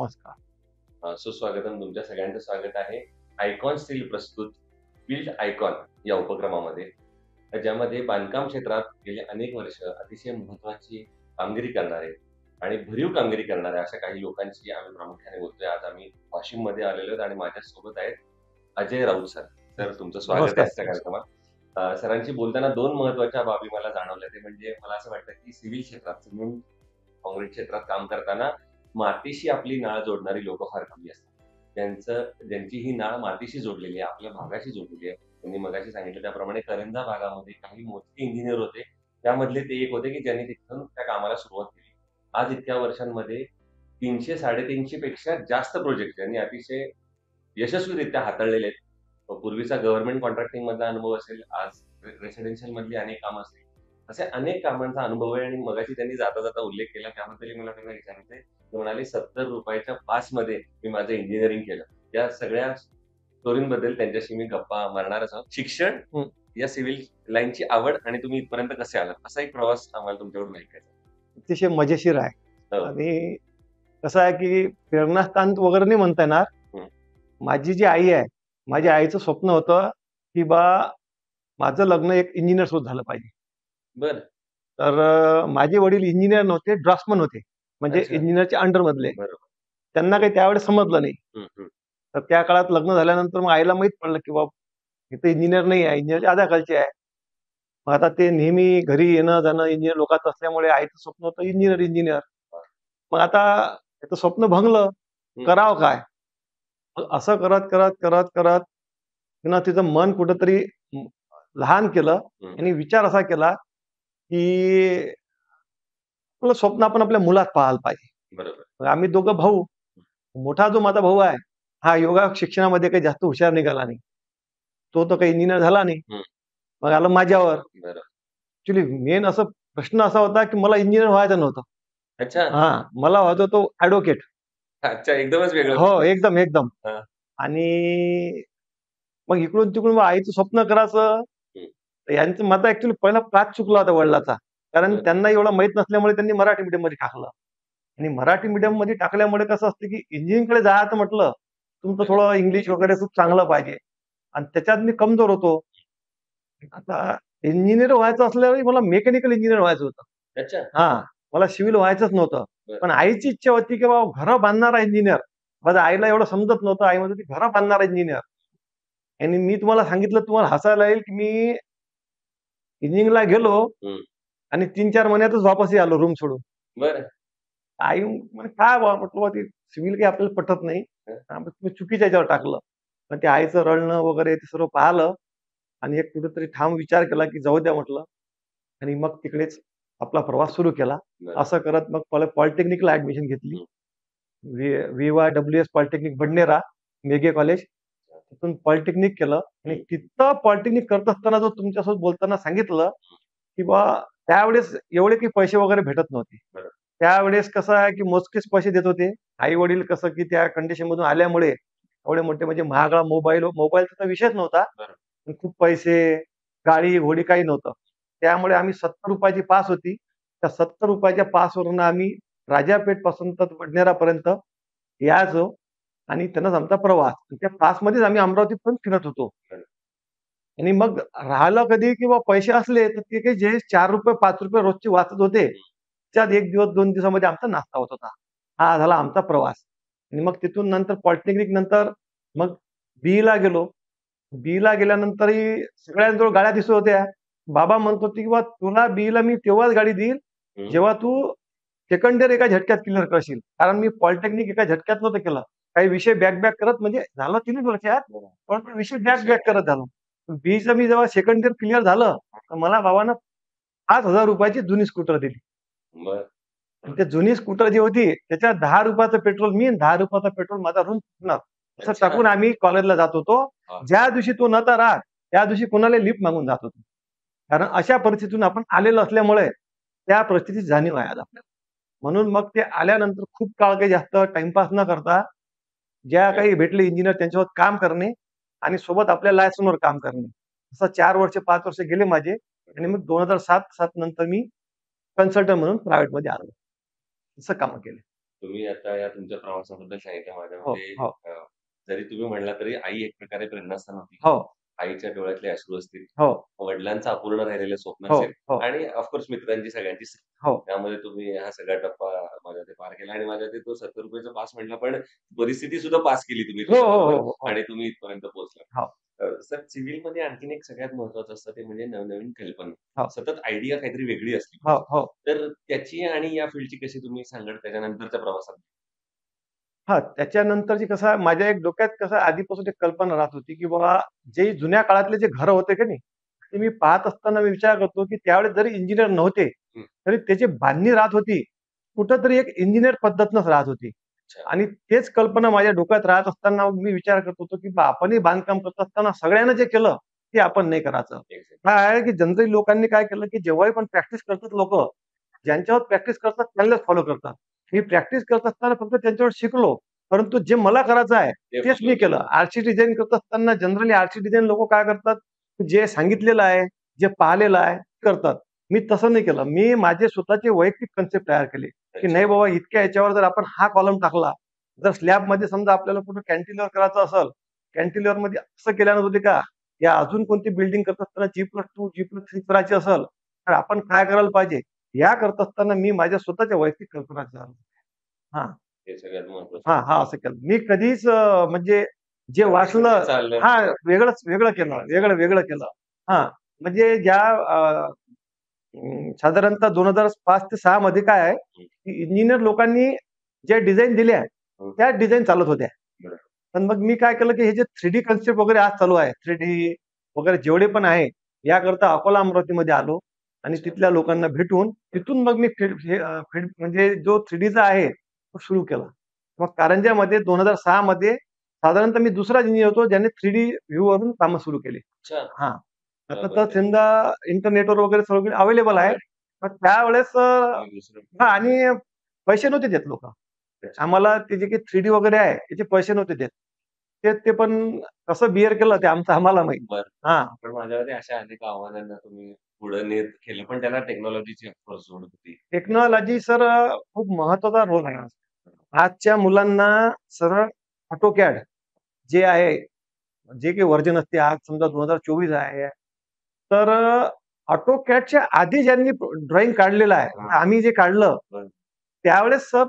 नमस्कार. सुस्वागतम. तुमच्या सगळ्यांचं स्वागत आहे आयकॉन स्टील प्रस्तुत बिल्ड आयकॉन या उपक्रमामध्ये, ज्यामध्ये बांधकाम क्षेत्रात गेले अनेक वर्ष अतिशय महत्वाची कामगिरी करणारे आणि भरीव कामगिरी करणाऱ्या अशा काही लोकांची आम्ही प्रामुख्याने बोलतोय. आज आम्ही वाशिममध्ये आलेलो आहेत आणि माझ्यासोबत आहेत अजय राऊत सर. सर, तुमचं स्वागत आहे नमस्कार. आजच्या कार्यक्रमात. सरांशी बोलताना दोन महत्वाच्या बाबी मला जाणवल्या. ते म्हणजे मला असं वाटतं की सिव्हिल क्षेत्रात, सिमेंट काँक्रीट क्षेत्रात काम करताना मातीशी आपली नाळ जोडणारी लोक फार कमी असतात. ज्यांची ही नाळ मातीशी जोडलेली आहे, आपल्या भागाशी जोडलेली आहे. त्यांनी मगाशी सांगितलं त्याप्रमाणे करंजा भागामध्ये काही मोजके इंजिनियर होते. त्यामधले ते एक होते की ज्यांनी तिथून त्या कामाला सुरुवात केली. आज इतक्या वर्षांमध्ये 300-350 पेक्षा जास्त प्रोजेक्ट त्यांनी अतिशय यशस्वीरित्या हाताळलेले आहेत. पूर्वीचा गव्हर्नमेंट कॉन्ट्रॅक्टिंग मधला अनुभव असेल, आज रेसिडेन्शियल मधली अनेक कामं असतील, असे अनेक कामांचा अनुभव आहे. आणि मगाशी त्यांनी जाता जाता उल्लेख केला, त्याबद्दल मला त्यांना विचारायचंय. ते म्हणाले 70 रुपयाच्या पासमध्ये मी माझं इंजिनिअरिंग केलं. या सगळ्या स्टोरींबद्दल त्यांच्याशी मी गप्पा मारणारच आहोत. शिक्षण, या सिव्हिल लाईनची आवड आणि तुम्ही इथपर्यंत कसे आलात, असा एक प्रवास आम्हाला तुमच्याकडून ऐकायचा. अतिशय मजेशीर आहे. हो. आणि कसं आहे की प्रेरणास्थान वगैरे नाही म्हणता येणार. माझी जी आई आहे, माझ्या आईचं स्वप्न होतं की माझं लग्न एक इंजिनियर सोबत झालं पाहिजे. बरं. तर माझे वडील इंजिनियर नव्हते, ड्राफ्ट्समन होते, म्हणजे अच्छा. इंजिनियरच्या अंडर मधले. बरोबर. त्यांना काही त्यावेळेस समजलं नाही. तर त्या काळात लग्न झाल्यानंतर मग आईला माहित पडलं की इथे इंजिनियर नाही आहे, इंजिनियरच्या आधा खालचे आहे. मग आता ते नेहमी घरी येणं जाणं इंजिनियर लोकांचं असल्यामुळे आईचं स्वप्न होतं इंजिनियर. मग आता त्याचं स्वप्न भंगलं, करावं काय? मग असं करत करत करत करत तिनं तिचं मन कुठंतरी लहान केलं आणि विचार असा केला की आपलं स्वप्न आपण आपल्या मुलात पाहायला पाहिजे. बरोबर. आम्ही दोघं भाऊ. मोठा जो माझा भाऊ आहे, हा योगा शिक्षणामध्ये काही जास्त हुशार निघाला नाही. तो तर काही इंजिनियर झाला नाही. मग आलं माझ्यावर. ऍक्च्युली मेन असं प्रश्न असा होता की मला इंजिनियर व्हायचं नव्हतं. अच्छा. मला व्हायचं तो ऍडव्होकेट. अच्छा, एकदमच वेगळं. हो, एकदम. आणि मग इकडून तिकडून मग आईचं स्वप्न करायचं. यांचं माझा ऍक्च्युली पहिला पाठ चुकला होता वडिलाचा. कारण त्यांना एवढं माहित नसल्यामुळे त्यांनी मराठी मीडियम मध्ये टाकलं. आणि मराठी मीडियम मध्ये टाकल्यामुळे कसं असतं की इंजिनिअरिंगकडे जायचं म्हटलं, तुमचं थोडं इंग्लिश वगैरे खूप चांगलं पाहिजे. आणि त्याच्यात मी कमजोर होतो. आता इंजिनियर व्हायचं असल्यावर मला मेकॅनिकल इंजिनियर व्हायचं होतं. अच्छा. मला सिव्हिल व्हायचंच नव्हतं. पण आईची इच्छा होती की बाबा घरं बांधणारा इंजिनियर. माझ्या आईला एवढं समजत नव्हतं. आई म्हणत होती घरं बांधणारा इंजिनियर. आणि मी तुम्हाला सांगितलं, तुम्हाला हसायला येईल की मी इंजिनिअरिंगला गेलो आणि 3-4 महिन्यातच वापसही आलो रूम सोडून. बरं. आई म्हणे काय म्हटलं, ते सिव्हिल काही आपल्याला पटत नाही, तुम्ही चुकीच्या याच्यावर टाकलं. पण ते आईचं रडणं वगैरे ते सर्व पाहिलं आणि एक कुठेतरी ठाम विचार केला की जाऊ द्या म्हटलं. आणि मग तिकडेच आपला प्रवास सुरू केला. असं करत मग पॉलिटेक्निकला ऍडमिशन घेतली. VYWS polytechnic Badnera, Meghe college. तिथून पॉलिटेक्निक केलं. आणि तिथं पॉलिटेक्निक करत असताना जो तुमच्यासोबत बोलताना सांगितलं की त्यावेळेस एवढे काही पैसे वगैरे भेटत नव्हते. त्यावेळेस कसं आहे की मोजकेच पैसे देत होते. आई वडील कसं की त्या कंडिशन मधून आल्यामुळे एवढे मोठे म्हणजे महागडा मोबाईलचा विषयच नव्हता. खूप पैसे, गाडी घोडी काही नव्हतं. त्यामुळे आम्ही 70 रुपयाची पास होती. त्या 70 रुपयाच्या पासवरून आम्ही राजापेठ पासून तर बडनेरापर्यंत यायचो. आणि त्यांनाच आमचा प्रवास. त्या पासमध्येच आम्ही अमरावतीत पण फिरत होतो. आणि मग राहायला कधी किंवा पैसे असले तर ते काही जे 4 रुपये 5 रुपये रोजचे वाचत होते, त्यात 1 दिवस 2 दिवसामध्ये आमचा नाश्ता होत होता. हा झाला आमचा प्रवास. आणि मग तिथून नंतर पॉलिटेक्निक नंतर मग बीईला गेलो. बीईला गेल्यानंतरही सगळ्यांजवळ गाड्या दिसत होत्या. बाबा म्हणत होते की तुला बीईला मी तेव्हाच गाडी देईल जेव्हा तू सेकंड इयर एका झटक्यात क्लिअर करशील. कारण मी पॉलिटेक्निक एका झटक्यात नव्हतं केलं. काही विषय बॅक करत, म्हणजे झालं 3 वर्षात, पण विषय बॅक करत झालो. बीईचं मी जेव्हा सेकंड इयर क्लिअर झालं तर मला बाबांना 5,000 रुपयाची जुनी स्कूटर दिली. ते जुनी स्कूटर जी होती त्याच्यात 10 रुपयाचं पेट्रोल मी आणि 10 रुपयाचं पेट्रोल माझा रूम फुटणार असं टाकून आम्ही कॉलेजला जात होतो. ज्या दिवशी तो नव्हता राहत त्या दिवशी कोणाला लिफ्ट मागून जात होतो. कारण अशा परिस्थितीतून आपण आलेलो असल्यामुळे त्या परिस्थितीची जाणीव आहे आज आपल्याला. म्हणून मग ते आल्यानंतर खूप काळ काही जास्त टाइमपास न करता ज्या काही भेटले इंजिनियर त्यांच्यावर काम करणे आणि सोबत आपल्या लायसनवर काम करणे. असं 4 वर्ष 5 वर्ष गेले माझे. आणि मग 2007 नंतर मी कन्सल्टंट म्हणून प्रायव्हेट मध्ये आलो. असं काम केले. तुम्ही आता या तुमच्या प्रवासाबद्दल सांगितलं हो, माझ्यामध्ये हो, जरी तुम्ही म्हणला तरी आई एक प्रकारे प्रेरणास्थान होती. हो, आईच्या डोळ्यातले अश्रू असतील, हो, वडिलांचं अपूर्ण राहिलेलं स्वप्न हो, असेल हो, आणि ऑफकोर्स मित्रांची सगळ्यांची साथ. हो, त्यामध्ये तुम्ही हा सगळा टप्पा माझ्या ते पार केला आणि माझ्या ते तो ₹70 पास म्हटला, पण परिस्थिती सुद्धा पास केली तुम्ही हो, हो, त्याच्याबरोबर हो, हो, आणि तुम्ही इथपर्यंत पोहोचला. हो, सर सिव्हिलमध्ये आणखीन एक सगळ्यात महत्त्वाचं असतं ते म्हणजे नवनवीन कल्पना. हो, सतत आयडिया काहीतरी वेगळी असली हो, पाहिजे. हो. तर त्याची आणि या फील्डची कशी तुम्ही सांगाल त्याच्यानंतरच्या प्रवासात? हां, त्याच्यानंतरची कसं आहे, माझ्या एक डोक्यात कसं आधीपासून एक कल्पना राहत होती, की बाबा जे जुन्या काळातले जे घरं होते की नाही, ते मी पाहत असताना मी विचार करतो, की त्यावेळेस जरी इंजिनिअर नव्हते, हं. तरी त्याची बांधणी राहत होती. कुठेतरी एक इंजिनिअर पद्धतनंच राहत होती. अच्छा. आणि तेच कल्पना माझ्या डोक्यात राहत असताना मी विचार करत होतो, की बा आपणही बांधकाम करत असताना सगळ्यांना जे केलं, ते आपण नाही करायचं. एक्झॅक्ट. काय आहे, की जनरली लोकांनी काय केलं, की जेव्हाही पण प्रॅक्टिस करतात लोकं, ज्यांच्यावर प्रॅक्टिस करतात त्यांनाच फॉलो करतात. मी प्रॅक्टिस करत असताना फक्त त्यांच्यावर शिकलो. परंतु जे मला करायचं आहे, ते तेच फॉलो मी केलं. आरसी डिझाइन करत असताना जनरली आरसी डिझाइन लोकं काय करतात, जे सांगितलेलं आहे, जे पाहिलेलं आहे, करतात. मी तसं नाही केलं. मी माझे स्वतःचे वैयक्तिक कन्सेप्ट तयार केले, की अच्छा. नाही बाबा इतक्या ह्याच्यावर जर आपण हा कॉलम टाकला, जर स्लॅबमध्ये समजा आपल्याला कुठं कॅन्टिलिव्हर करायचं असेल, कॅन्टिलिव्हरमध्ये असं केल्यानं होते का? या अजून कोणती बिल्डिंग करत असताना G+2, G+3 करायची असेल, तर आपण काय करायला पाहिजे? या करत असताना मी माझ्या स्वतःच्या वैयक्तिक कल्पना हां. हे सगळ्यात महत्त्वाचं हां, आहे. हां, असं केलं. मी कधीच म्हणजे जे प्रॅक्टिसमध्ये वाचलं चाललं. हां, वेगळंच वेगळं केलं, वेगळं केलं. हां, म्हणजे ज्या साधारणतः 2005 ते 6 मध्ये काय आहे, हं, की इंजिनिअर लोकांनी ज्या डिझाइन दिल्या, हं. त्याच डिझाइन चालत होत्या. बरोबर. पण मग मी काय केलं, की हे जे 3D कन्सेप्ट वगैरे आज चालू आहे, 3D वगैरे जेवढे पण आहे, याकरता अकोला, अमरावतीमध्ये आलो आणि अच्छा. तिथल्या लोकांना भेटून तिथून मग मी फील्ड म्हणजे जो 3Dचा आहे, तो सुरू केला. मग कारंजामध्ये 2006 मध्ये साधारणतः मी दुसरा इंजिनिअर होतो, ज्याने 3D व्ह्यूवरून कामं सुरू केली. अच्छा. हां. क्या आता तर बात है! समजा इंटरनेटवर वगैरे सगळीकडे अवेलेबल आहे. बरं. पण त्यावेळेस तुम्ही दुसरं हां आणि पैसे नव्हते देत लोकं. अच्छा. आम्हाला ते जे काही 3D वगैरे आहे, त्याचे पैसे नव्हते देत. ते पण कसं बिअर केलं ते आमचं आम्हाला माहीत. बरं. हां. पण माझ्या मते अशा अनेक आव्हानांना तुम्ही पुढे नेत केलं, पण त्याला टेक्नॉलॉजीची ऑफकोर्स जोड होती. टेक्नॉलॉजी सर खूप महत्त्वाचा रोल आहे. आजच्या मुलांना सरळ AutoCAD जे आहे, जे काही व्हर्जन असते आज समजा 2024 आहे. तर AutoCADच्या आधी ज्यांनी ड्रॉइंग काढलेलं आहे, हां. आम्ही जे काढलं, बरं. त्यावेळेस सर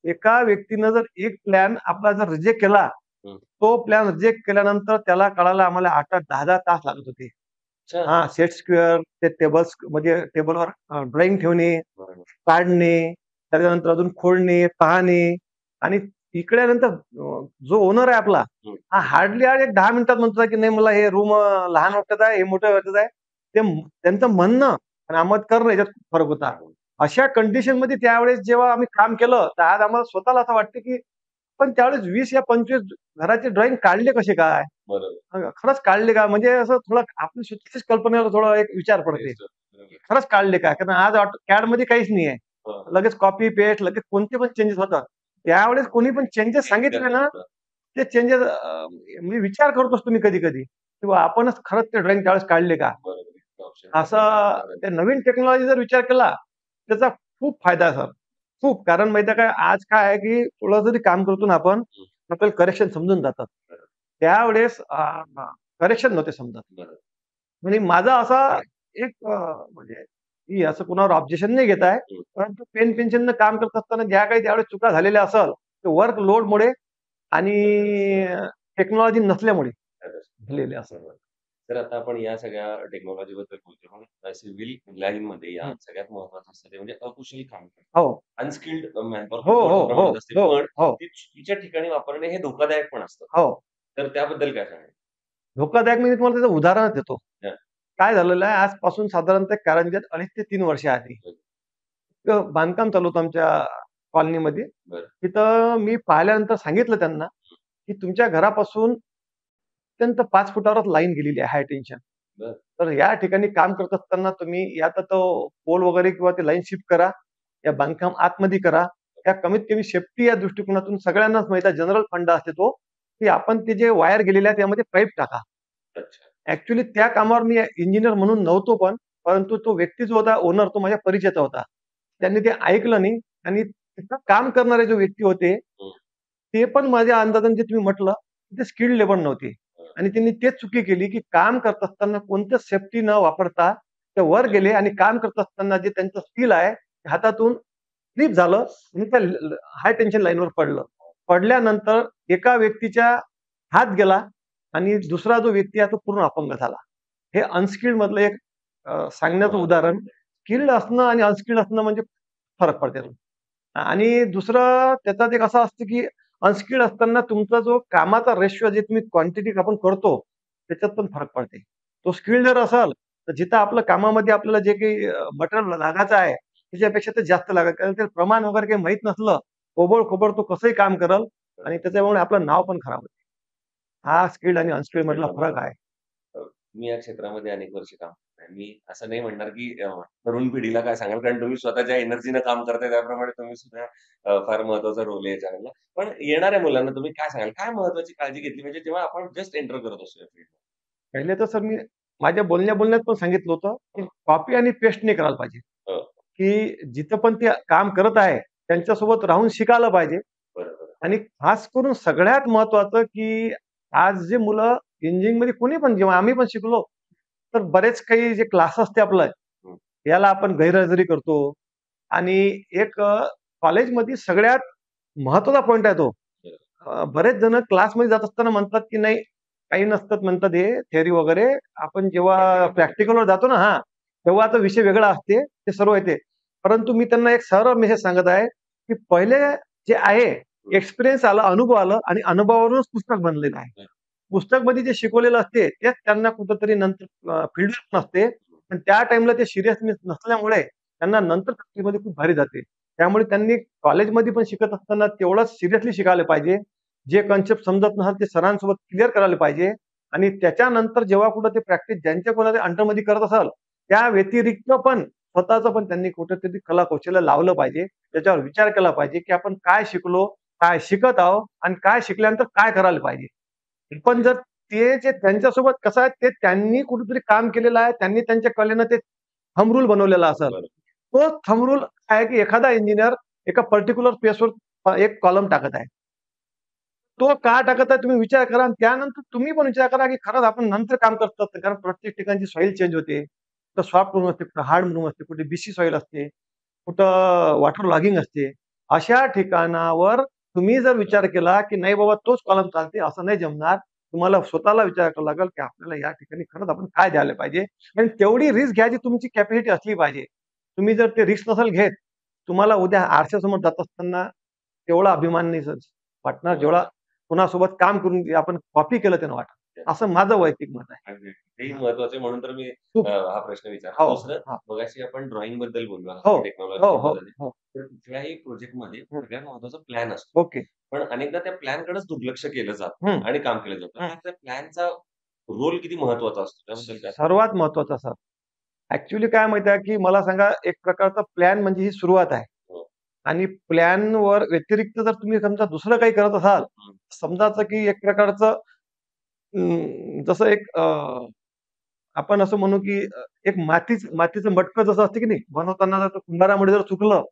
एका व्यक्तीनं जर एक प्लॅन आपला जर रिजेक्ट केला, हं. तो प्लॅन रिजेक्ट केल्यानंतर त्याला कळायला आम्हाला 8-8, 10-10 तास लागत होते. अच्छा. हां, सेट स्क्वेअर, ते टेबल्स म्हणजे टेबलवर ड्रॉइंग ठेवणे, बरोबर. काढणे, त्याच्यानंतर अजून खोडणे, पाहणे आणि इकडे नंतर जो ओनर आहे आपला, हं. हा हार्डली हार्ड एक 10 मिनिटात म्हणतो की नाही मला हे रूम लहान वाटत आहे, हे मोठं वाटत आहे. त्यांचं म्हणणं आणि आम्हाला करणं याच्यात फरक होता. अशा कंडिशनमध्ये त्यावेळेस जेव्हा आम्ही काम केलं, तर आज आम्हाला स्वतःला असं वाटतं की पण त्यावेळेस 20 या 25 घराचे ड्रॉइंग काढले कसे काय? बरोबर. खरंच काढले का? म्हणजे असं थोडं आपली स्वतःच्याच कल्पनेवर थोडा एक विचार पडते. तेच तर. बरोबर. खरंच काढले का? कारण आज CADमध्ये काहीच नाहीये. हां. लगेच कॉपी पेस्ट लगेच कोणते पण चेंजेस होतात. त्यावेळेस कोणी पण चेंजेस सांगितले ना, ते चेंजेस मी विचार करत असतो मी कधी-कधी, किंवा आपणच खरंच ते ड्रॉइंग त्यावेळेस काढले का? बरोबर. ऑप्शन असा त्या नवीन टेक्नॉलॉजी जर विचार केला, त्याचा खूप फायदा आहे सर. खूप. कारण माहिती आहे काय, आज काय आहे, की थोडं जरी काम करतो ना आपण, हं. आपल्याला करेक्शन समजून जातात. बरोबर. त्यावेळेस करेक्शन नव्हते समजत. बरोबर. म्हणजे माझा असा एक म्हणजे मी असं कुणावर ऑब्जेक्शन नाही घेत आहे. हं. परंतु पेन पेन्सिलनं काम करत असताना ज्या काही त्यावेळेस चुका झालेल्या असेल, ते वर्क लोडमुळे आणि टेक्नॉलॉजी नसल्यामुळे खरंच. झालेले असेल. बरोबर. तर आता आपण या सगळ्या टेक्नॉलॉजीबद्दल बोलतोय. पण सिव्हिल लाईनमध्ये या हं. सगळ्यात महत्त्वाचं असतं ते म्हणजे अकुशल काम करणं. हो. अनस्किल्ड मॅनपॉवर हो, खूप हो, मोठ्या हो, प्रमाणात असते. हो, पण हो, ती चुकीच्या ठिकाणी वापरणे हे धोकादायक पण असतं. हो. तर त्याबद्दल काय सांगाल? धोकादायक म्हणजे तुम्हाला त्याचं उदाहरणच देतो. हां. काय झालेलं आहे, आजपासून साधारणतः कारंज्यात 2.5 ते 3 वर्ष आधी बरं. बांधकाम चालू होतं आमच्या कॉलनीमध्ये. बरं. तिथं मी पाहिल्यानंतर सांगितलं त्यांना, की तुमच्या घरापासून अत्यंत 5 फुटावरच लाईन गेलेली आहे हाय टेन्शन. बरं. तर या ठिकाणी काम करत असताना तुम्ही या तर तो पोल वगैरे किंवा ते लाईन शिफ्ट करा, या बांधकाम आतमध्ये करा. या कमीत कमी सेफ्टी या दृष्टिकोनातून सगळ्यांनाच माहीत आहे जनरल फंडा असते तो, की आपण ते जे वायर गेलेले आहे त्यामध्ये पाईप टाका. अच्छा. ॲक्चुअली त्या कामावर मी इंजिनिअर म्हणून नव्हतो पण, परंतु तो व्यक्ती जो होता ओनर तो माझ्या परिचयाचा होता. त्यांनी ते ऐकलं नाही आणि तिथं काम करणारे जे व्यक्ती होते, हं. ते पण माझ्या अंदाजाने जे तुम्ही म्हटलं, ते स्किल्ड लेबर नव्हते. आणि त्यांनी तेच चुकी केली, की काम करत असताना कोणतं सेफ्टी न वापरता ते वर गेले आणि काम करत असताना जे त्यांचं स्किल आहे, ते हातातून स्लिप झालं आणि त्या हाय टेन्शन लाईनवर पडलं. पडल्यानंतर एका व्यक्तीच्या हात गेला आणि दुसरा जो व्यक्ती आहे तो पूर्ण अपंग झाला. हे अनस्किल्ड मधलं एक सांगण्याचं उदाहरण. स्किल्ड असणं आणि अनस्किल्ड असणं म्हणजे फरक पडते. आणि दुसरं त्याच्यात एक असं असतं, की अनस्किल्ड असताना तुमचा जो कामाचा रेशिओ जे तुम्ही क्वांटिटी आपण करतो, त्याच्यात पण फरक पडते. तो स्किल्ड जर असाल, तर जिथं आपलं कामामध्ये आपल्याला जे काही मटेरियल लागायचं आहे, त्याच्यापेक्षा ते जास्त लागेल. कारण ते प्रमाण वगैरे काही माहीत नसलं, ओबड-खोबड तो कसंही काम करेल आणि त्याच्यामुळे आपलं नाव पण खराब होते. हा स्किल्ड आणि अनस्किल्ड मधला फरक आहे. अ, मी या क्षेत्रामध्ये अनेक वर्ष काम करतोय. मी असं नाही म्हणणार, की तरुण पिढीला काय सांगाल, कारण तुम्ही स्वतःच्या एनर्जीनं काम करताय त्याप्रमाणे तुम्ही सुद्धा फार महत्वाचा रोल आहे याच्यामधला. पण येणाऱ्या मुलांना तुम्ही काय सांगाल? काय महत्वाची काळजी घेतली पाहिजे जेव्हा आपण जस्ट एंटर करत असतो या फील्डमध्ये? पहिले तर सर मी माझ्या बोलण्यात पण सांगितलं होतं, की कॉपी आणि पेस्ट नाही करायला पाहिजे. हो, की जिथं पण ते काम करत आहे, त्यांच्यासोबत राहून शिकायला पाहिजे. बरोबर. आणि खास करून सगळ्यात महत्त्वाचं, की आज जे मुलं इंजिनिअरिंगमध्ये कोणी पण जेव्हा आम्ही पण शिकलो, तर बरेच काही जे क्लास असते आपलं, हं, याला आपण गैरहजेरी करतो. आणि एक कॉलेजमध्ये सगळ्यात महत्त्वाचा पॉइंट आहे तो. बरोबर. बरेच जण क्लासमध्ये जात असताना म्हणतात, की नाही काही नसतात म्हणतात हे थिअरी वगैरे. आपण जेव्हा प्रॅक्टिकलवर जातो ना हां, तेव्हा तो विषय वेगळा असते. ते सर्व येते. परंतु मी त्यांना एक सरळ मेसेज सांगत आहे, की पहिले जे आहे एक्सपिरियन्स आला, अनुभव आला आणि अनुभवावरूनच पुस्तक बनलेलं आहे. हं, पुस्तकमध्ये जे शिकवलेलं असते तेच त्यांना कुठेतरी नंतर फील्डवर नसते. पण त्या टाईमला ते सिरियसनेस नसल्यामुळे त्यांना नंतर प्रॅक्टिसमध्ये खूप भारी जाते. त्यामुळे त्यांनी कॉलेजमध्ये पण शिकत असताना तेवढंच सिरियसली शिकायला पाहिजे. जे कन्सेप्ट समजत नसेल ते सरांसोबत क्लिअर करायला पाहिजे. आणि त्याच्यानंतर जेव्हा कुठं ते प्रॅक्टिस ज्यांच्या कोणाच्या अंडरमध्ये करत असाल, त्या व्यतिरिक्त पण स्वतःचं पण त्यांनी कुठेतरी कलाकौशल्य लावलं पाहिजे. त्याच्यावर विचार केला पाहिजे, की आपण काय शिकलो, काय शिकत आहोत आणि काय शिकल्यानंतर काय करायला पाहिजे. पण जर ते जे त्यांच्यासोबत कसं आहे, ते त्यांनी कुठेतरी काम केलेलं आहे, त्यांनी त्यांच्या कलेनं ते थंब रूल बनवलेला असेल. बरोबर. तो थंब रूल आहे, की एखादा इंजिनिअर एका पर्टिक्युलर स्पेसवर एक कॉलम टाकत आहे. तो का टाकत आहे तुम्ही विचार करा आणि त्यानंतर तुम्ही पण विचार करा, की खरंच आपण नंतर काम करतो. कारण प्रत्येक ठिकाणची सॉइल चेंज होते. कुठं सॉफ्ट रूम असते, कुठं हार्ड रूम असते, कुठे बीसी सॉइल असते, कुठं वॉटर लॉगिंग असते. अशा ठिकाणावर तुम्ही जर विचार केला, की नाही बाबा तोच कॉलम चालते, असं नाही जमणार. तुम्हाला स्वतःला विचार करावा लागेल, की आपल्याला या ठिकाणी खरंच आपण काय द्यायला पाहिजे आणि तेवढी रिस्क घ्यायची तुमची कॅपॅसिटी असली पाहिजे. तुम्ही जर ते रिस्क नसाल घेत, तुम्हाला उद्या आरशासमोर जात असताना तेवढा अभिमान नाही वाटणार, जेवढा कुणासोबत काम करून आपण कॉपी केलं त्यानं वाटतं. असं माझं वैयक्तिक मत आहे. अगदी. तेही हां. महत्वाचं आहे म्हणून तर मी खूप हा प्रश्न विचारला. हो, दुसरं हां. मगाशी आपण ड्रॉइंग बद्दल बोललो आहोत, हो, की हो, टेक्नॉलॉजीची हो, मदत आहे. हो. तर कुठल्याही प्रोजेक्टमध्ये हं. सगळ्यात महत्वाचा प्लॅन असतो. ओके. पण अनेकदा त्या प्लॅनकडेच दुर्लक्ष केलं जातं हं, आणि काम केलं जातं. हं. तर त्या प्लॅनचा रोल किती महत्वाचा असतो त्याबद्दल काय सांगाल? सर्वात महत्वाचा सर. ॲक्चुअली काय माहिती आहे, की मला सांगा एक प्रकारचा प्लॅन म्हणजे ही सुरुवात आहे. हो. आणि प्लॅनवर व्यतिरिक्त जर तुम्ही समजा दुसरं काही करत असाल, हं. समजायचं की एक प्रकारचं जसं एक आपण असं म्हणू की एक मातीचं मटकं जसं असतं की नाही, बनवताना जर कुंभारामुळे जर चुकलं,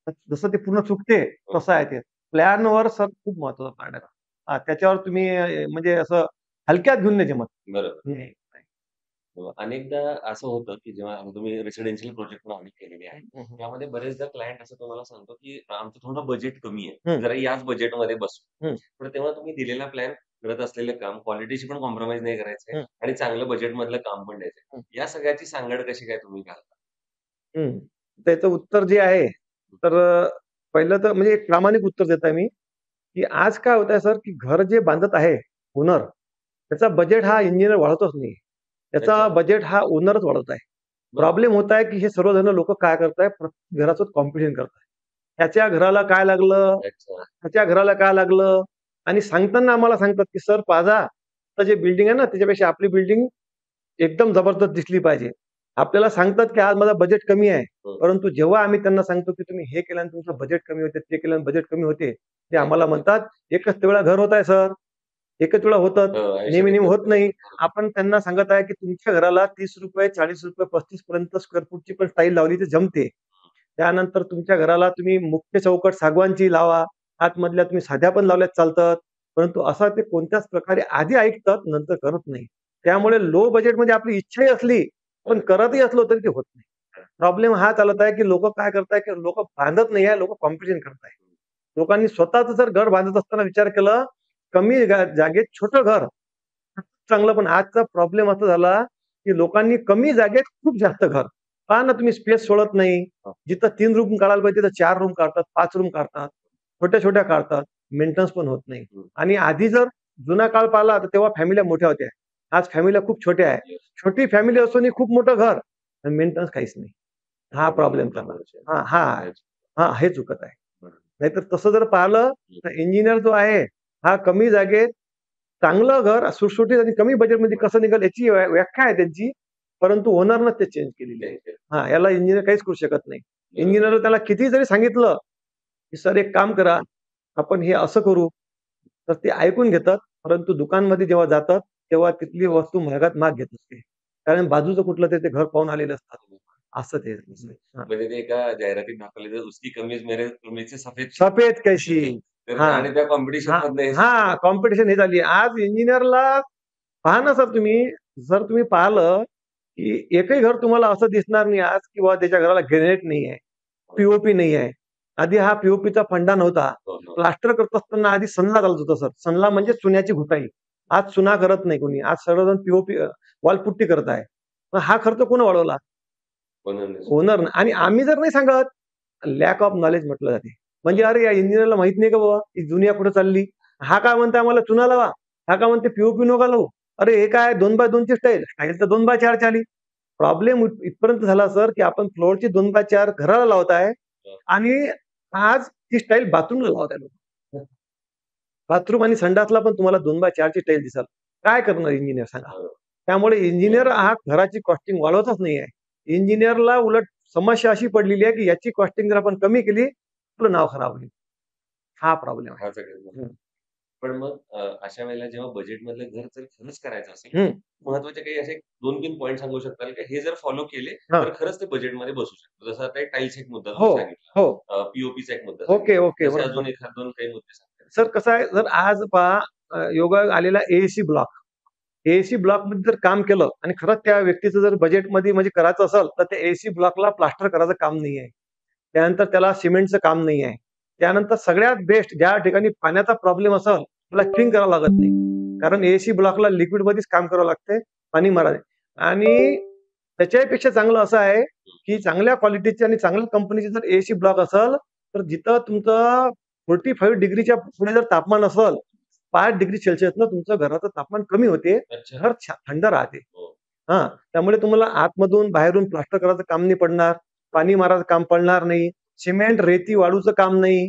तर जसं ते पूर्ण चुकते, हो. तसं आहे ते. प्लॅनवर सर खूप महत्वाचा पार्ट आहे. त्याच्यावर तुम्ही म्हणजे असं हलक्यात घेऊन नाही जमत. बरोबर. नाही. अनेकदा असं होतं, की जेव्हा आता तुम्ही रेसिडेन्शियल प्रोजेक्ट पण अनेक केलेले आहेत. हं, हं. त्यामध्ये बरेचदा क्लायंट असं तुम्हाला सांगतो, की आमचं थोडं बजेट कमी आहे. हं, जरा याच बजेटमध्ये बसू. हं, तर तेव्हा तुम्ही दिलेला प्लॅन, करत असलेलं काम क्वालिटीशी पण कॉम्प्रोमाईज नाही करायचंय हं, आणि चांगलं बजेटमधलं काम पण द्यायचंय. हं, या सगळ्याची सांगड कशी काय तुम्ही घालता? हं. त्याचं उत्तर जे आहे, तर पहिलं तर म्हणजे एक प्रामाणिक उत्तर देत आहे मी, की आज काय होत आहे सर, की घर जे बांधत आहे ओनर, त्याचा बजेट हा इंजिनिअर वाढवतच नाही. त्याचा अच्छा. बजेट हा ओनरच वाढवत आहे. बरं. प्रॉब्लेम होत आहे, की हे सर्वजण लोकं काय करताय, प्रत्येक घराचं कॉम्पिटिशन करताय. त्याच्या घराला काय लागलं, अच्छा. त्याच्या घराला काय लागलं आणि सांगताना आम्हाला सांगतात, की "सर पहा, आता जे बिल्डिंग आहे ना, त्याच्यापेक्षा आपली बिल्डिंग एकदम जबरदस्त दिसली पाहिजे." आपल्याला सांगतात, की आज माझं बजेट कमी आहे. हो. परंतु जेव्हा आम्ही त्यांना सांगतो, की तुम्ही हे केल्याने तुमचं बजेट कमी होते, ते केल्याने बजेट कमी होते, ते आम्हाला म्हणतात, "एकच वेळा घर होत आहे सर, एकच वेळा होतं, हो, आयुष्यात नेहमी-नेहमी एकच होत नाही." आपण त्यांना सांगत आहे, की तुमच्या घराला ₹30, ₹40, ₹35 पर्यंत स्क्वेअर फूटची पण स्टाईल लावली तर जमते. त्यानंतर तुमच्या घराला तुम्ही मुख्य चौकट सागवानची लावा, आतमधल्या तुम्ही साध्या पण लावल्यात चालतात, परंतु असा ते कोणत्याच प्रकारे आधी ऐकतात, नंतर करत नाही. त्यामुळे लो बजेटमध्ये आपली इच्छाही असली, पण करतही असलो तरी ते होत नाही. प्रॉब्लेम हा चालत आहे, की लोक काय करताय, की लोक बांधत नाही आहे, लोक कॉम्पिटिशन करताय. लोकांनी स्वतःच जर घर बांधत असताना विचार केला, कमी जागेत छोटं घर चांगलं. पण आजचा प्रॉब्लेम असा झाला, की लोकांनी कमी जागेत खूप जास्त घर. पहा ना तुम्ही स्पेस सोडत नाही. जिथं 3 रूम काढायला पाहिजे तिथं 4 रूम काढतात, 5 रूम काढतात, छोट्या-छोट्या काढतात. मेंटेनन्स पण होत नाही. आणि आधी जर जुना काळ पाहिला तर तेव्हा फॅमिल्या मोठ्या होत्या. आज फॅमिल्या खूप छोट्या आहेत. छोटी फॅमिली असूनही खूप मोठं घर आणि मेंटेनन्स काहीच नाही. हा प्रॉब्लेम चालला. हां, हां. हां, हे चुकत आहे. नाहीतर तसं जर पाहिलं तर इंजिनिअर जो आहे, हा कमी जागेत चांगलं घर सुटसुटीत आणि कमी बजेटमध्ये कसं निघेल याची व्याख्या आहे त्यांची, परंतु ओनरनं ते चेंज केलेली आहे. हां, याला इंजिनिअर काहीच करू शकत नाही. इंजिनिअरला त्याला कितीही जरी सांगितलं, की "सर एक काम करा, आपण हे असं करू." तर ते ऐकून घेतात, परंतु दुकानमध्ये जेव्हा जातात, तेव्हा तिथली वस्तू महागात महाग घेत असते. कारण बाजूचं कुठलं तरी ते घर पाहून आलेलं असतात. असं ते हां. म्हणजे ते एका जाहिरातीत दाखवले तर उसकी कमीज मेरे कमीज से सफेद सफेद कैसी. तर हां. आणि त्या कॉम्पिटिशन हां, मधले हां, कॉम्पिटिशन हे झाली. आज इंजिनिअरला पहा ना सर तुम्ही, जर तुम्ही पाहिलं, की एकही घर तुम्हाला असं दिसणार नाही आज, की बाबा त्याच्या घराला ग्रेनाइट नाही आहे, पी नाही आहे. आधी हा पी फंडा नव्हता. प्लास्टर करत असताना आधी सनला चालत होतं सर. सनला म्हणजे चुन्याची घुटाई. आज चुना करत नाही कोणी. आज सर्वजण वॉलपुट्टी करत आहे. मग हा खर्च कोण वाढवला? ओनर. आणि आम्ही जर नाही सांगत, लॅक ऑफ नॉलेज म्हटलं जाते. म्हणजे अरे या इंजिनिअरला माहित नाही का बाबा ही दुनिया कुठे चालली. हा काय म्हणते आम्हाला चुना लावा, हा काय म्हणते पीओपी नका लावू. अरे हे काय 2x2 ची स्टाईल, स्टाईल तर 2x4 ची आली. प्रॉब्लेम इथपर्यंत झाला सर, की आपण फ्लोअरची 2x4 घराला लावताय आणि आज ती स्टाईल बाथरूमला लावताय लोक. बाथरूम आणि संडासला पण तुम्हाला 2x4 ची स्टाईल दिसाल. काय करणार इंजिनिअर सांगा. त्यामुळे इंजिनिअर हा घराची कॉस्टिंग वाढवतच नाही आहे. इंजिनिअरला उलट समस्या अशी पडलेली आहे, की याची कॉस्टिंग जर आपण कमी केली, आपलं नाव खराब होईल. हा प्रॉब्लेम आहे. हा सगळ्यात पण मग अशा वेळेला जेव्हा बजेटमधलं घर जर खरंच करायचं असेल, हं. महत्त्वाचे काही असे 2-3 पॉइंट सांगू शकताल का हे जर फॉलो केले, हां. तर खरंच ते बजेटमध्ये बसू शकतं. जसं आता टाईल्स एक मुद्दा हो, तुम्ही सांगितला. हो. पी एक मुद्दा ओके, सांगितला. ओके. तसे बरोबर. अजून एखाद 2 काही मुद्दे सांगता सर कसं आहे, जर आज पहा योगायोग आलेला एसी ब्लॉक. एसी ब्लॉकमध्ये जर काम केलं आणि खरंच त्या व्यक्तीचं जर बजेटमध्ये म्हणजे करायचं असेल, तर त्या एसी ब्लॉकला प्लास्टर करायचं काम नाही आहे. त्यानंतर त्याला सिमेंटचं काम नाही आहे. त्यानंतर सगळ्यात बेस्ट ज्या ठिकाणी पाण्याचा प्रॉब्लेम असेल, त्याला क्लीन करावं लागत नाही. कारण एसी ब्लॉकला लिक्विडमध्येच काम करावं लागतंय, पाणी मारायला. आणि त्याच्याही चांगलं असं आहे, की चांगल्या क्वालिटीचे आणि चांगल्या कंपनीचे जर एसी ब्लॉक असेल, तर जिथं तुमचं 45 डिग्रीच्या पुढे जर तापमान असेल, 5 डिग्री सेल्सिअसनं तुमचं घराचं तापमान कमी होते. अच्छा. घर थंड राहते. हो. हां, त्यामुळे तुम्हाला आतमधून बाहेरून प्लास्टर करायचं काम नाही पडणार, पाणी मारायचं काम पडणार नाही, सिमेंट, रेती वाळूचं काम नाही.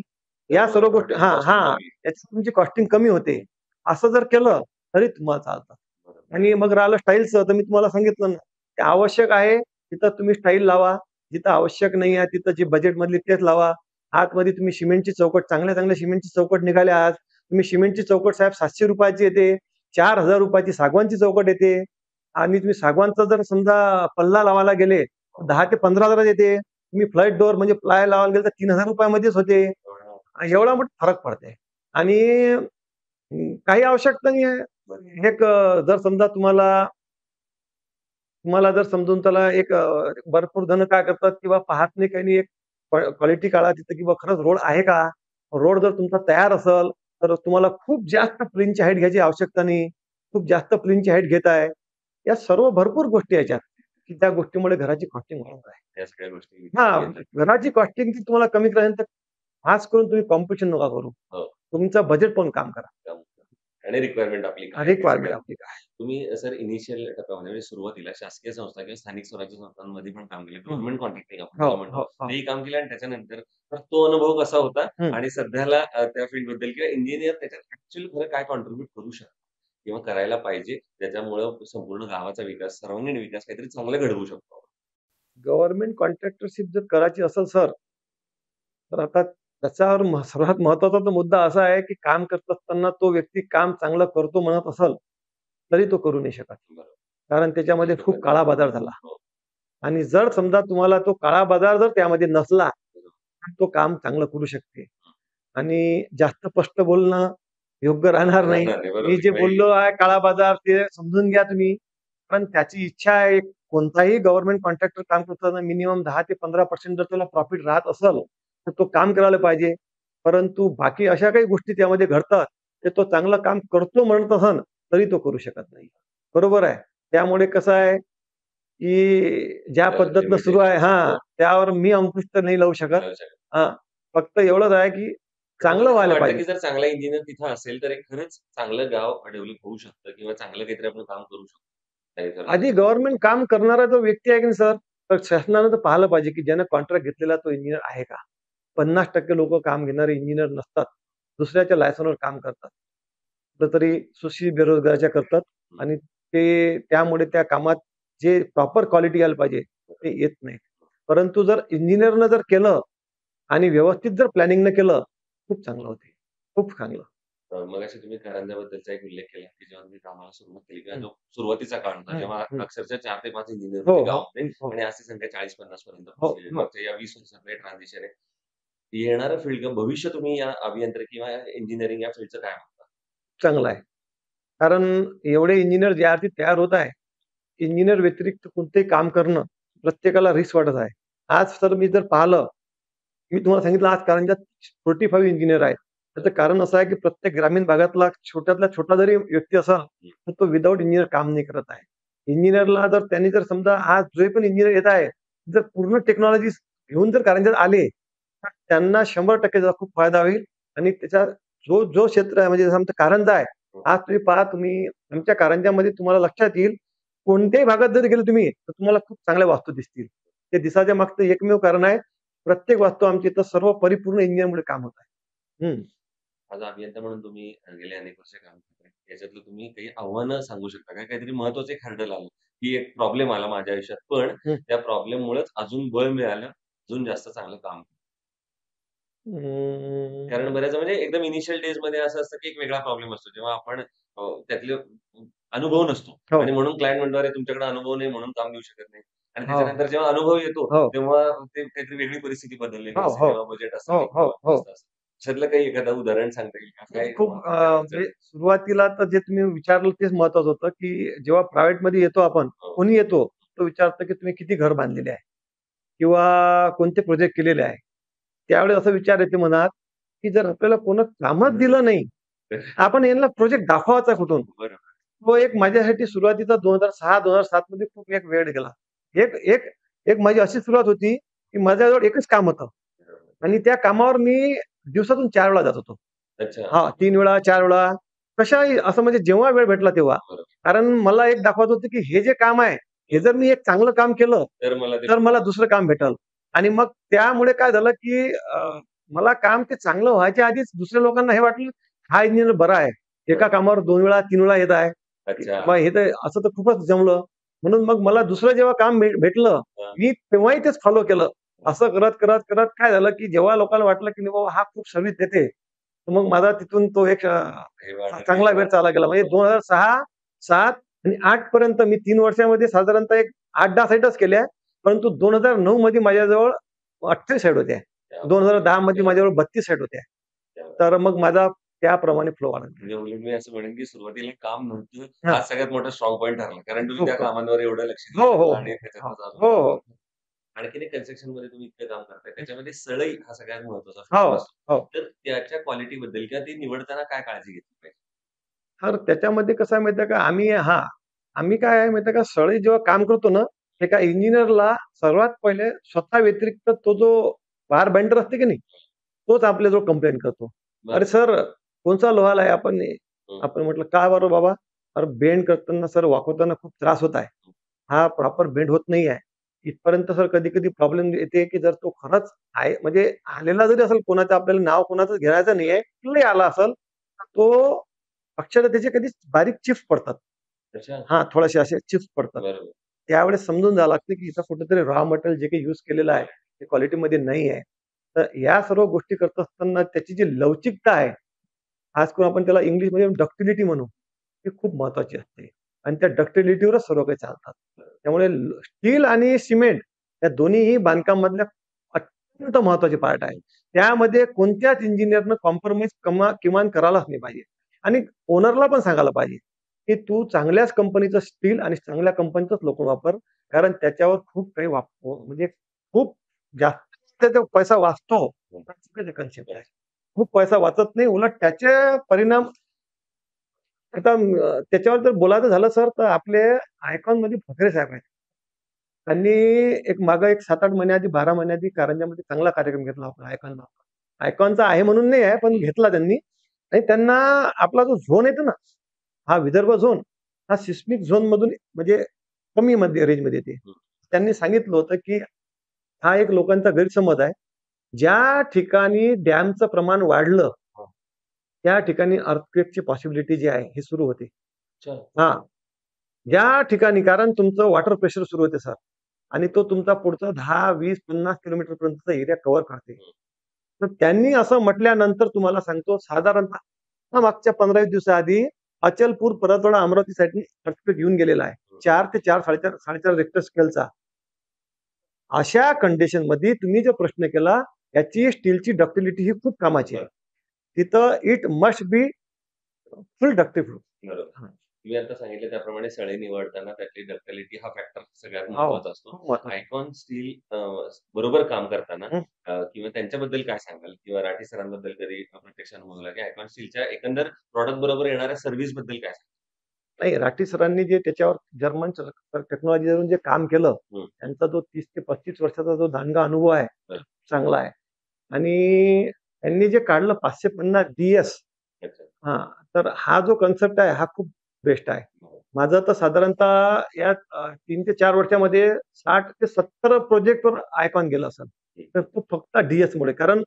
या सर्व गोष्टी हां, Costing हां. कमी. याची तुमची कॉस्टिंग कमी होते. असं जर केलं तरी तुम्हाला चालतं. बरोबर. आणि मग राहिलं स्टाईलचं, तर मी तुम्हाला सांगितलं ना, ते आवश्यक आहे तिथं तुम्ही स्टाईल लावा. जिथं आवश्यक नाही आहे तिथं जी बजेटमधली तेच लावा. आतमध्ये तुम्ही सिमेंटची चौकट, चांगल्या सिमेंटची चौकट निघाल्या आज. तुम्ही सिमेंटची चौकट साहेब ₹700 ची येते. ₹4000 ची सागवानची चौकट येते. आणि तुम्ही सागवानचा जर समजा पल्ला लावायला गेले, 10,000 ते 15,000 येते. तुम्ही फ्लॅट डोअर म्हणजे प्लाय लावायला गेले तर ₹3000 मध्येच होते. एवढा मोठा फरक पडते. आणि काही आवश्यकता नाहीये. एक जर समजा तुम्हाला तुम्हाला जर समजून त्याला एक भरपूर जण काय करतात किंवा पाहत नाही काही नाही, एक क्वालिटी काढा तिथं की खरंच रोड आहे का? रोड जर तुमचा तयार असेल, तर तुम्हाला खूप जास्त प्लिनची हाईट घ्यायची आवश्यकता नाही. खूप जास्त प्लिनची हाईट घेताय. या सर्व भरपूर गोष्टी आहेत की त्या गोष्टीमुळे घराची कॉस्टिंग वाढत आहे. या सगळ्या गोष्टी हां, घराची कॉस्टिंग तुम्हाला कमी करायची तर खास करून तुम्ही कॉम्पिटिशन नका करू. हो. तुमचं बजेट पण काम करा. आणि रिक्वायरमेंट आपली काय आहे ते रिक्वायरमेंट सगळं. आपली काय. तुम्ही सर इनिशियल टप्प्यामध्ये म्हणजे सुरुवातीला शासकीय संस्था किंवा स्थानिक स्वराज्य संस्थांमध्ये पण काम केलं. गव्हर्नमेंट कॉन्ट्रॅक्टिंग आपण हो, त्याला म्हणतो. हो, हो. तेही काम केलं आणि त्याच्यानंतर तर तो अनुभव कसा होता हं. आणि सध्याला त्या फील्डबद्दल किंवा इंजिनिअर त्याच्यात ॲक्चुअली खरं काय कॉन्ट्रिब्यूट करू शकतो किंवा करायला पाहिजे, ज्याच्यामुळं संपूर्ण गावाचा विकास, सर्वांगीण विकास काहीतरी चांगलं घडवू शकतो. गव्हर्नमेंट कॉन्ट्रॅक्टरशिप जर करायची असेल सर, तर आता त्याच्यावर सर्वात महत्त्वाचा तो मुद्दा असा आहे, की काम करत असताना तो व्यक्ती काम चांगलं करतो म्हणत असेल, तरी तो करू नाही शकत. बरोबर. कारण त्याच्यामध्ये खूप काळा बाजार झाला. हो. आणि जर समजा तुम्हाला तो काळा बाजार जर त्यामध्ये नसला, तर तो काम चांगलं करू शकते. आणि जास्त स्पष्ट बोलणं योग्य राहणार नाही. राहणार नाही. बरोबर मी आहे. जे म्हणजे बोललो आहे काळा बाजार ते समजून घ्या तुम्ही. पण त्याची इच्छा आहे कोणताही गव्हर्नमेंट कॉन्ट्रॅक्टर काम करताना मिनिमम 10 ते 15% जर त्याला प्रॉफिट राहत असेल, तर तो काम करायला पाहिजे. परंतु बाकी अशा काही गोष्टी त्यामध्ये घडतात, ते तो चांगलं काम करतो म्हणत असन, तरी तो करू शकत नाही. बरोबर आहे. त्यामुळे कसं आहे, की ज्या पद्धतीनं सुरू आहे लिमिटेशन. त्यावर मी अंकुश तर नाही लावू शकत. हां, फक्त एवढंच आहे, की पण चांगलं तुम्हाला असं व्हायला वाटतं, पाहिजे. की जर चांगला इंजिनिअर तिथं असेल, तर एक खरंच चांगलं गाव डेव्हलप होऊ शकतं किंवा चांगलं काहीतरी आपण काम करू शकतो. त्या आधी विचारात. गव्हर्नमेंट काम करणारा जो व्यक्ती आहे की नाही सर, तर शासनानं तर पाहिलं पाहिजे, की ज्यानं कॉन्ट्रॅक्ट घेतलेला तो इंजिनिअर आहे का? 50% लोकं काम घेणारे इंजिनिअर नसतात. दुसऱ्याच्या लायसनवर काम करतात. कुठेतरी सुशिक्षित बेरोजगाराच्या करतात आणि ते त्यामुळे त्या कामात जे प्रॉपर क्वालिटी यायला पाहिजे, ते येत नाही. परंतु जर इंजिनिअरनं जर केलं आणि व्यवस्थित जर प्लॅनिंगनं केलं, खूप चांगलं होते. खूप चांगलं. मगाशी तुम्ही कारंजाबद्दलचा एक उल्लेख केला, की जेव्हा तुम्ही कामाला सुरुवात केली किंवा हं, जो सुरुवातीचा काळ होता, हं, जेव्हा हं. अक्षरशः 4 ते 5 इंजिनिअर हो, होते हो. गावामध्ये हो, आणि आज ती संख्या 40-50 पर्यंत हो, पोहोचलेली आहे. हो. मागच्या या 20 वर्षात हे ट्रान्झिशन आहे. येणारं फील्ड किंवा भविष्य तुम्ही या अभियांत्रिकी किंवा इंजिनिअरिंग या फील्डचं काय म्हणता? चांगलं आहे. कारण एवढे इंजिनिअर ज्या अर्थी तयार होत आहे, इंजिनिअर व्यतिरिक्त कोणतेही काम करणं प्रत्येकाला रिस्क वाटत आहे. आज तर मी जर पाहिलं, मी तुम्हाला सांगितलं आज कारंजात 45 इंजिनिअर आहेत. त्याचं कारण असं आहे, की प्रत्येक ग्रामीण भागातला छोट्यातला छोटा जरी व्यक्ती असेल, तर तो विदाऊट इंजिनिअर काम नाही करत आहे. इंजिनिअरला जर त्यांनी जर समजा आज जे पण इंजिनिअर येत आहे, जर पूर्ण टेक्नॉलॉजी घेऊन जर कारंजात आले, तर त्यांना 100% त्याचा खूप फायदा होईल आणि त्याचा जो क्षेत्र आहे म्हणजे जसं आमचं कारंजा आहे. आज तुम्ही पहा तुम्ही आमच्या कारंजामध्ये तुम्हाला लक्षात येईल, कोणत्याही भागात जरी गेले तुम्ही, तर तुम्हाला खूप चांगल्या वास्तू दिसतील. ते दिसाच्या मागचं एकमेव कारण आहे, प्रत्येक वास्तू आमच्या इथं सर्व परिपूर्ण इंजिनिअरमुळे काम होत आहे. हं. आज अभियंता म्हणून तुम्ही गेले अनेक वर्ष काम करताय. याच्यातलं तुम्ही काही आव्हानं सांगू शकता का? काहीतरी महत्वाचं एक हर्डल आलं, की एक प्रॉब्लेम आला माझ्या आयुष्यात, पण हं. त्या प्रॉब्लेममुळेच अजून बळ मिळालं, अजून जास्त चांगलं काम कारण अं, बऱ्याच म्हणजे एकदम इनिशियल डेजमध्ये असं असतं, की एक वेगळा प्रॉब्लेम असतो. जेव्हा आपण त्यातले अनुभव नसतो हो, आणि म्हणून क्लायंट म्हणतो, "अरे तुमच्याकडे अनुभव नाही म्हणून काम देऊ शकत नाही." आणि हो, त्याच्यानंतर जेव्हा अनुभव येतो, हो, तेव्हा ते काहीतरी वेगळी परिस्थिती बदललेली हो, असते. हो, जेव्हा बजेट असतं हो, नाही हो, किंवा हो. असतं असं. त्याच्यातलं काही एखादं उदाहरण सांगता येईल का? खूप काय खूप काय अडचण म्हणजे सुरुवातीला तर जे तुम्ही विचारलं तेच महत्वाचं होतं, की जेव्हा प्रायव्हेटमध्ये येतो आपण, हो, कोणी येतो, तो विचारतो, की तुम्ही किती घर बांधलेले आहे किंवा कोणते प्रोजेक्ट केलेले आहे. त्यावेळेस असा विचार येते मनात, की जर आपल्याला कोणी कामच दिलं नाही, तर आपण यांना प्रोजेक्ट दाखवायचा कुठून? बरं. तो एक माझ्यासाठी सुरुवातीचा 2006-2007 मध्ये खूप एक वेळ गेला. एक एक एक माझी अशी सुरुवात होती, की माझ्याजवळ एकच काम होतं आणि त्या कामावर मी दिवसातून 4 वेळा जात होतो. अच्छा. 3 वेळा, 4 वेळा कशाही असं म्हणजे जेव्हा वेळ भेटला तेव्हा. बरं. कारण मला एक दाखवायचं होतं, की हे जे काम आहे, हे जर मी एक चांगलं काम केलं, तर मला ते तर मला दुसरं काम भेटेल. आणि मग त्यामुळे काय झालं, की मला काम ते चांगलं व्हायच्या आधीच दुसऱ्या लोकांना हे वाटलं, हा इंजिनिअर बरा आहे. एका कामावर 2 वेळा, 3 वेळा येत आहे. अच्छा. मग हे तर असं तर खूपच जमलं. म्हणून मग मला दुसरं जेव्हा काम भेटलं, हां. मी तेव्हाही तेच फॉलो केलं. असं करत काय झालं, की जेव्हा लोकांना वाटलं, की नाही बाबा हा खूप सर्व्हिस देते. तर मग माझा तिथून तो एक हे वाढत चांगला वेळ चालला गेला. म्हणजे 2006, 7 आणि 8 पर्यंत मी 3 वर्षामध्ये साधारणतः एक 8-10 साइटच केल्या. परंतु 2009 मध्ये माझ्याजवळ 28 साइट होत्या. 2010 मध्ये माझ्याजवळ 32 साइट होत्या. तर मग माझा त्याप्रमाणे फ्लो वाढत गेला. म्हणजे उलट मी असं म्हणेन, की सुरुवातीला काम नव्हतं. हां. हा सगळ्यात मोठा स्ट्रॉंग पॉइंट ठरला. कारण तुम्ही त्या खूप, खूप. कामांवर एवढं लक्ष हो, दिलं हो, गेलं आणि हो. हां. त्याच्यातनं चालू हो, काम हो. करतो. आणखीन एक कन्स्ट्रक्शनमध्ये तुम्ही इतकं काम करताय, त्याच्यामध्ये सळई हा सगळ्यात महत्त्वाचा हो, फॅक्टर असतो. हो. तर त्याच्या क्वालिटीबद्दल किंवा ती निवडताना काय काळजी घेतली पाहिजे? तर त्याच्यामध्ये कसं आहे माहिती आहे का, आम्ही काय आहे माहिती आहे का, सळई जेव्हा काम करतो ना, एका इंजिनिअरला सर्वात पहिले स्वतः व्यतिरिक्त तो जो बार बेंडर असते की नाही, तोच आपल्याजवळ कंप्लेंट करतो. "अरे बरं. सर, कोणचा लोहा आहे आपण?" हं, आपण म्हटलं, "काय बरं बाबा?" "अरे बेंड करताना सर वाकवताना खूप त्रास होत आहे. हा प्रॉपर बेंड होत नाही आहे." इथपर्यंत सर कधी-कधी प्रॉब्लेम येते, की जर तो खरंच आहे म्हणजे आलेला जरी असेल कोणाचं आपल्याला नाव कोणाचं घेण्याचं नाहीये, कुठलाही आला असेल, तर तो अक्षरशः त्याचे कधी बारीक चिप्स पडतात. अच्छा. थोडेसे असे चिप्स पडतात. बरोबर. त्यावेळेस समजून जावं लागतं, की इथं कुठेतरी रॉ मटेरियल जे काही यूज केलेलं आहे, ते क्वालिटीमध्ये नाही आहे. तर या सर्व गोष्टी करत असताना त्याची जी लवचिकता आहे, खास करून आपण त्याला इंग्लिशमध्ये डक्टिलिटी म्हणू, ती खूप महत्त्वाची असते. आणि त्या डक्टिलिटीवरच सर्व काही चालतात. त्यामुळे स्टील आणि सिमेंट या दोन्हीही बांधकाम मधल्या अत्यंत महत्वाचे पार्ट आहे. त्यामध्ये कोणत्याच इंजिनियरनं कॉम्प्रोमाइज किमान करायलाच नाही पाहिजे. आणि ओनरला पण सांगायला पाहिजे, की तू चांगल्याच कंपनीचं स्टील आणि चांगल्या कंपनीचंच लोखंड वापर. कारण त्याच्यावर खूप काही म्हणजे खूप जास्त त्याचा पैसा वाचतो. चुकीचं कन्सेप्ट आहे. खूप पैसा वाचत नाही. उलट त्याचे परिणाम आता त्याच्यावर जर बोलायचं झालं सर, तर आपले आयकॉनमध्ये फकरे साहेब आहेत. त्यांनी एक 7-8 महिन्याआधी, 12 महिन्याआधी कारंजामध्ये चांगला कार्यक्रम घेतला होता आयकॉनला. आयकॉनचा आहे म्हणून नाही आहे, पण घेतला त्यांनी. आणि त्यांना आपला जो झोन येतो ना, हा विदर्भ झोन, हा सिस्मिक झोनमधून म्हणजे कमी रेंजमध्ये येते. त्यांनी सांगितलं होतं, की हा एक लोकांचा गैरसमज आहे. ज्या ठिकाणी डॅमचं प्रमाण वाढलं, त्या ठिकाणी अर्थक्वेकची पॉसिबिलिटी जी आहे, ही सुरू होते. हां. ज्या ठिकाणी कारण तुमचं वॉटर प्रेशर सुरू होते सर आणि तो तुमचा पुढचा 10, 20, 50 किलोमीटरपर्यंतचा एरिया कव्हर करते. तर त्यांनी असं म्हटल्यानंतर तुम्हाला सांगतो साधारणतः मागच्या 15-20 दिवसाआधी अचलपूर, परतवाडा, अमरावतीसाठी अर्थक्वेक येऊन गेलेला आहे. 4 ते 4, 4.5 रिक्टर स्केलचा. अशा कंडिशनमध्ये तुम्ही जो प्रश्न केला, याची स्टीलची डक्टिलिटी ही खूप कामाची आहे. तिथं इट मस्ट बी फुल डक्टिव्ह. बरोबर. तुम्ही आता सांगितलं त्याप्रमाणे सळे निवडताना त्यातली डक्टिलिटी हा फॅक्टर सगळ्यात हो, महत्वाचा असतो. खूप महत्वाचं. आयकॉन स्टील बरोबर काम करताना हं. किंवा त्यांच्याबद्दल काय सांगाल? किंवा राठी सरांबद्दल कधी प्रत्यक्ष अनुभव आला की आयकॉन स्टीलच्या एकंदर प्रॉडक्ट बरोबर येणाऱ्या सर्व्हिस बद्दल काय सांगाल? नाही, राठी सरांनी जे त्याच्यावर जर्मन टेक्नॉलॉजीवरून जे काम केलं, हं. त्यांचा जो 30 ते 35 वर्षाचा जो दांडगा अनुभव आहे, बरं. चांगला आहे. आणि त्यांनी जे काढलं 550 DS, अच्छा. हां, तर हा जो कन्सेप्ट आहे, हा खूप बेस्ट आहे. हो. माझं तर साधारणतः यात 3 ते 4 वर्षामध्ये 60 ते 70 प्रोजेक्टवर आयकॉन गेलं असेल. तर तो फक्त DS मुळे. कारण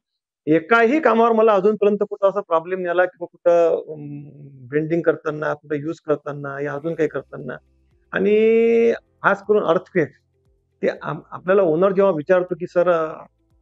एकाही कामावर मला अजूनपर्यंत कुठं असा प्रॉब्लेम नाही आला, की कुठं बेंडिंग करताना, कुठं यूज करताना या अजून काही करताना. आणि खास करून अर्थक्वेक ते आपल्याला ओनर जेव्हा विचारतो, की "सर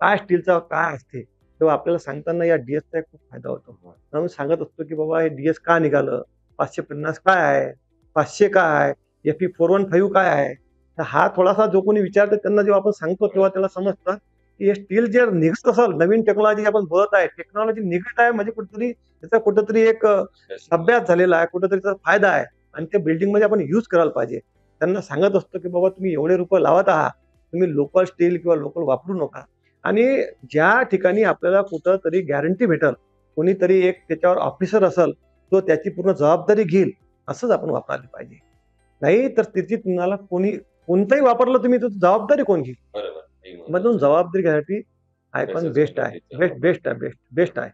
काय स्टीलचा काय असते?" तेव्हा आपल्याला सांगताना या DSचा खूप फायदा होतो. म्हणून सांगत असतो, की "बाबा हे DS का निघालं? 550 काय आहे? 500 काय आहे? FE415 काय आहे?" तर हा थोडासा जो कोणी विचारतो त्यांना जेव्हा आपण सांगतो, तेव्हा त्याला समजतं, की हे स्टील जे निघत असेल, नवीन टेक्नॉलॉजी आपण बोलत आहे. टेक्नॉलॉजी निघत आहे म्हणजे कुठेतरी त्याचा कुठेतरी एक अभ्यास झालेला आहे, कुठेतरी त्याचा फायदा आहे आणि ते बिल्डिंगमध्ये आपण यूज करायला पाहिजे. त्यांना सांगत असतो, की बाबा तुम्ही एवढे रुपये लावत आहात, तुम्ही लोकल स्टील किंवा लोकल वापरू नका. आणि ज्या ठिकाणी आपल्याला कुठेतरी गॅरंटी भेटेल, कोणीतरी एक त्याच्यावर ऑफिसर असेल, तो त्याची पूर्ण जबाबदारी घेईल, असंच आपण वापरायला पाहिजे. नाही तर त्याची तुम्हाला कोणतंही वापरलं तुम्ही तर जबाबदारी कोण घेईल? बरोबर. हे म्हणून महत्वाचं. जबाबदारी घ्यायसाठी आयकॉन बेस्टच बेस्ट आहे. पद्धतीचं. बेस्ट आहे.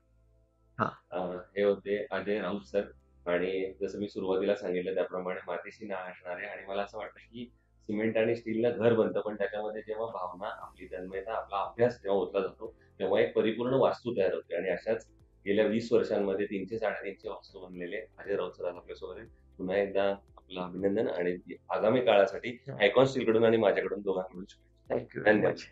हां. हे होते अजय राऊत सर आणि जसं मी सुरुवातीला सांगितलं त्याप्रमाणे मातीशी नाळ असणारे आणि मला असं वाटतं की सिमेंट आणि स्टीलनं घर बनतं पण त्याच्यामध्ये जेव्हा भावना आपली तन्मयता आपला अभ्यास जेव्हा ओतला जातो तेव्हा एक परिपूर्ण वास्तू तयार होते आणि अशाच गेल्या 20 वर्षांमध्ये 300-350 वास्तू बनलेले अजय राऊत सर आज आपल्यासोबत आहेत. पुन्हा एकदा आपलं अभिनंदन आणि आगामी काळासाठी आयकॉन स्टीलकडून आणि माझ्याकडून दोघांकडून शुभेच्छा. थँक यू व्हेरी धन्यवाद. मच.